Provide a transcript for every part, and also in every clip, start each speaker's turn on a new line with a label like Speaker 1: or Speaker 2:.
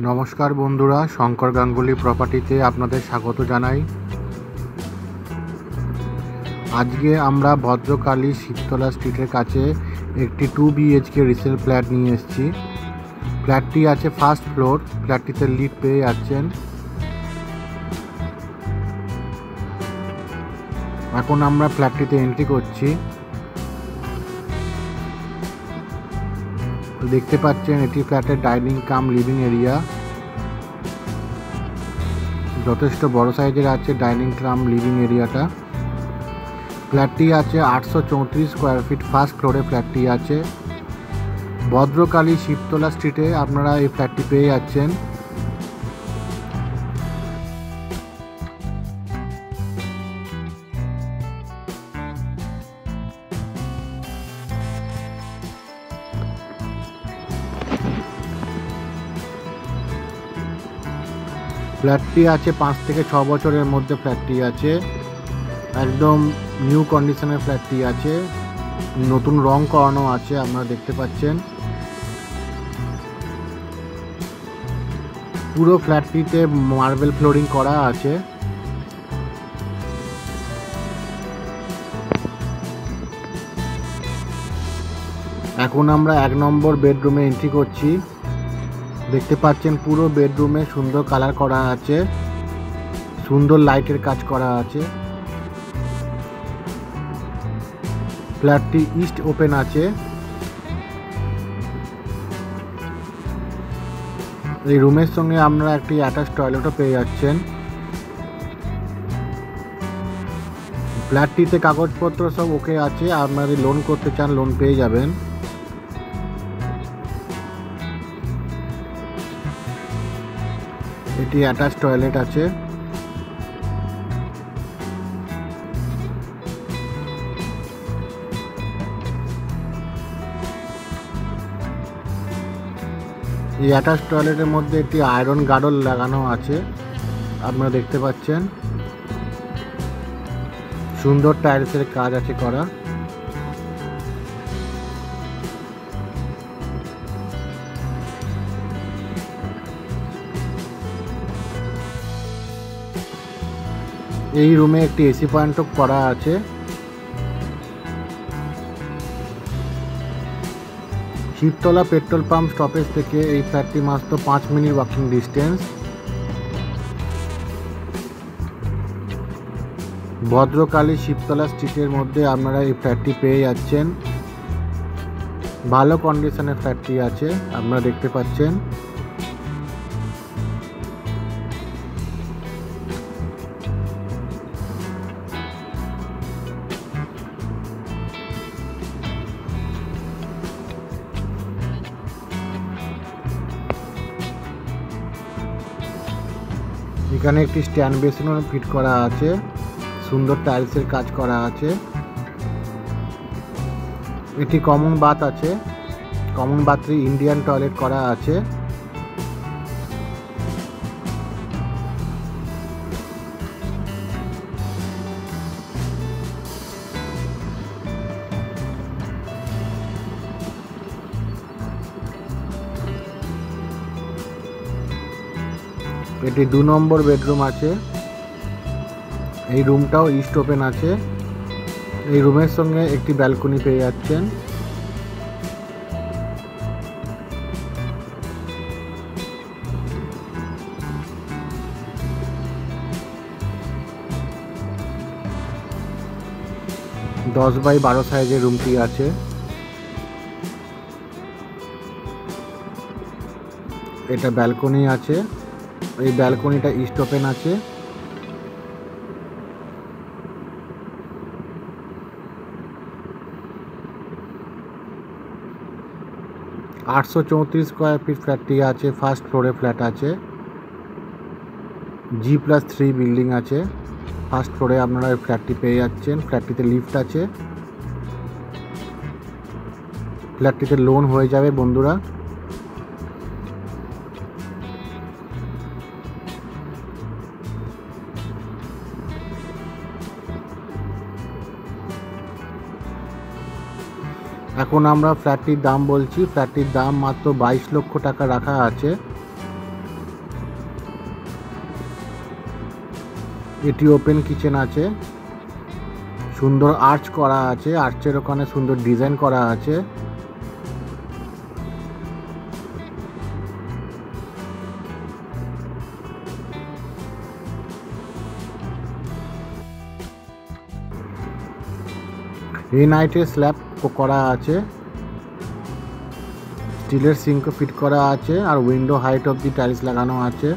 Speaker 1: নমস্কার বন্ধুরা, শঙ্কর গাঙ্গুলি প্রপার্টিতে আপনাদের স্বাগত জানাই। আজকে আমরা ভদ্রকালী শিবতলা স্ট্রিটের কাছে একটি 2 BHK রিসেল ফ্ল্যাট নিয়ে এসেছি। ফ্ল্যাটটি আছে ফার্স্ট ফ্লোর। ফ্ল্যাটটিতে লিফট পেয়ে যাচ্ছেন। এখন আমরা ফ্ল্যাটটিতে এন্ট্রি করছি। দেখতে পাচ্ছেন এটি ফ্ল্যাটের ডাইনিং কাম লিভিং এরিয়া। যথেষ্ট বড় সাইজের আছে ডাইনিং কাম লিভিং এরিয়াটা। ফ্ল্যাটটি আছে 834 স্কোয়ার ফিট। ফার্স্ট ফ্লোরে ফ্ল্যাটটি আছে। ভদ্রকালী শিবতলা স্ট্রিটে আপনারা এই ফ্ল্যাটটি পেয়ে যাচ্ছেন। ফ্ল্যাটটি আছে 5 থেকে 6 বছরের মধ্যে। ফ্ল্যাটটি আছে একদম নিউ কন্ডিশনের। ফ্ল্যাটটি আছে, নতুন রং করানো আছে, আপনারা দেখতে পাচ্ছেন। পুরো ফ্ল্যাটটিতে মার্বেল ফ্লোরিং করা আছে। এখন আমরা 1 নম্বর বেডরুমে এন্ট্রি করছি। দেখতে পাচ্ছেন পুরো বেডরুমে সুন্দর কালার করা আছে, সুন্দর লাইটের কাজ করা আছে। ফ্ল্যাটটি ইস্ট ওপেন আছে। এই রুমের সঙ্গে আপনারা একটি অ্যাটাচ টয়লেটও পেয়ে যাচ্ছেন। ফ্ল্যাটটিতে কাগজপত্র সব ওকে আছে। আপনারা যদি লোন করতে চান লোন পেয়ে যাবেন। এটি অ্যাটাচ টয়লেট আছে। এই অ্যাটাচ টয়লেটের মধ্যে একটি আয়রন গার্ডল লাগানো আছে, আপনারা দেখতে পাচ্ছেন। সুন্দর টাইলসের কাজ আছে করা। এই রুমে একটি এসি পয়েন্টও করা আছে। শিবতলা পেট্রোল পাম্প স্টপেজ থেকে এই ফ্ল্যাটটি মাত্র 5 minute walking distance. Bhadrakali Shibtala স্ট্রিটের মধ্যে আপনারা এই ফ্ল্যাটটি পেয়ে যাচ্ছেন। ভালো কন্ডিশনের ফ্ল্যাটটি আছে, আপনারা দেখতে পাচ্ছেন। এখানে একটি স্ট্যান্ড বেসিনও ফিট করা আছে, সুন্দর টাইলসের কাজ করা আছে। এটি কমন বাথ আছে। কমন বাথে ইন্ডিয়ান টয়লেট করা আছে। এটি 2 নম্বর বেডরুম আছে। এই রুমটাও ইস্ট ওপেন আছে। এই রুমের সঙ্গে একটি ব্যালকনি পেয়ে যাচ্ছেন। দশ বাই 12 সাইজের রুমটি আছে। এটা ব্যালকনি আছে। এই ব্যালকনিটা ইস্ট ওপেন আছে। (834 স্কোয়ার ফিট) ফ্ল্যাটটি আছে। ফার্স্ট ফ্লোরে ফ্ল্যাট আছে। G+3 বিল্ডিং আছে। ফার্স্ট ফ্লোরে আপনারা এই ফ্ল্যাটটি পেয়ে যাচ্ছেন। ফ্ল্যাটটিতে লিফট আছে। ফ্ল্যাটটিতে লোন হয়ে যাবে বন্ধুরা। এখন আমরা ফ্ল্যাটটির দাম বলছি। ফ্ল্যাটটির দাম মাত্র 22 লক্ষ টাকা রাখা আছে। এটি ওপেন কিচেন আছে, সুন্দর আর্চ করা আছে, আর্চের ওখানে সুন্দর ডিজাইন করা আছে। গ্রেনাইটের স্ল্যাব করা আছে, স্টিলের সিঙ্ক ফিট করা আছে, আর উইন্ডো হাইট অবধি টাইলস লাগানো আছে।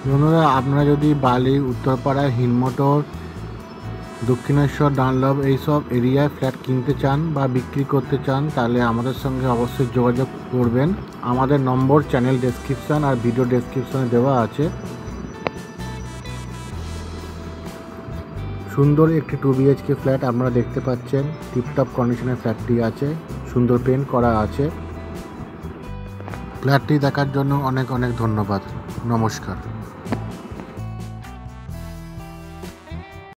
Speaker 1: বন্ধুরা, আপনারা যদি বালি, উত্তরপাড়া, হিলমোটর, দক্ষিণেশ্বর, ডানলপ এইসব এরিয়ায় ফ্ল্যাট কিনতে চান বা বিক্রি করতে চান, তাহলে আমাদের সঙ্গে অবশ্যই যোগাযোগ করবেন। আমাদের নম্বর চ্যানেল ডেসক্রিপশান আর ভিডিও ডেসক্রিপশানে দেওয়া আছে। সুন্দর একটি 2 BHK ফ্ল্যাট আপনারা দেখতে পাচ্ছেন। টিপটপ কন্ডিশনের ফ্ল্যাটটি আছে, সুন্দর পেন্ট করা আছে। ফ্ল্যাটটি দেখার জন্য অনেক অনেক ধন্যবাদ। নমস্কার।